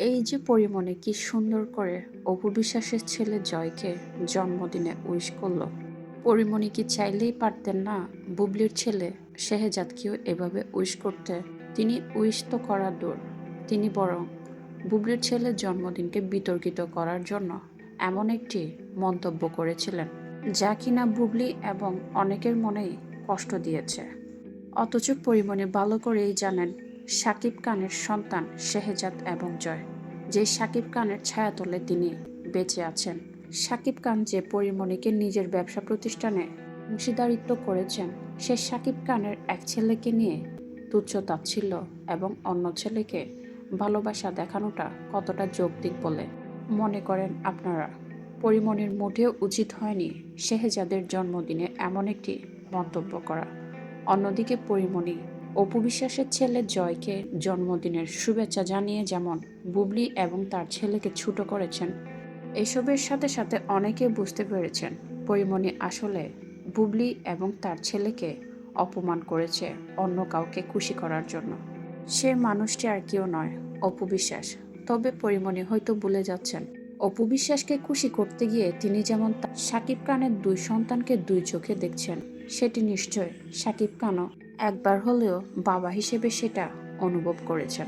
এই যে পরিমণি কি সুন্দর করে অপু বিশ্বাসের ছেলে জয়কে জন্মদিনে উইশ করলো। পরিমণি কি চাইলেই পারতেন না বুবলির ছেলে শেহজাদকেও এভাবে উইশ করতে? তিনি উইশ তো করা দূর, তিনি বরং বুবলির ছেলের জন্মদিনকে বিতর্কিত করার জন্য এমন একটি মন্তব্য করেছিলেন যা কিনা বুবলি এবং অনেকের মনেই কষ্ট দিয়েছে। অথচ পরিমণি ভালো করেই জানেন শাকিব খানের সন্তান শেহজাদ এবং জয়, যে শাকিব খানের ছায়াতলে তিনি বেঁচে আছেন। শাকিব খান যে পরিমণিকে নিজের ব্যবসা প্রতিষ্ঠানে অংশীদারিত্ব করেছেন, সে শাকিব খানের এক ছেলেকে নিয়ে তুচ্ছ তাচ্ছিল্য এবং অন্য ছেলেকে ভালোবাসা দেখানোটা কতটা যৌক্তিক বলে মনে করেন আপনারা? পরিমণির মোটেও উচিত হয়নি শেহজাদের জন্মদিনে এমন একটি মন্তব্য করা। অন্যদিকে পরিমণি অপু বিশ্বাসের ছেলে জয়কে জন্মদিনের শুভেচ্ছা জানিয়ে যেমন বুবলি এবং তার ছেলেকে ছোট করেছেন, এসবের সাথে সাথে অনেকে বুঝতে পেরেছেন পরিমণি আসলে বুবলি এবং তার ছেলেকে অপমান করেছে অন্য কাউকে খুশি করার জন্য। সে মানুষটি আর কেউ নয়, অপু বিশ্বাস। তবে পরিমণি হয়তো ভুলে যাচ্ছেন অপু বিশ্বাসকে খুশি করতে গিয়ে তিনি যেমন শাকিব খানের দুই সন্তানকে দুই চোখে দেখছেন, সেটি নিশ্চয় শাকিব খানও একবার হলেও বাবা হিসেবে সেটা অনুভব করেছেন।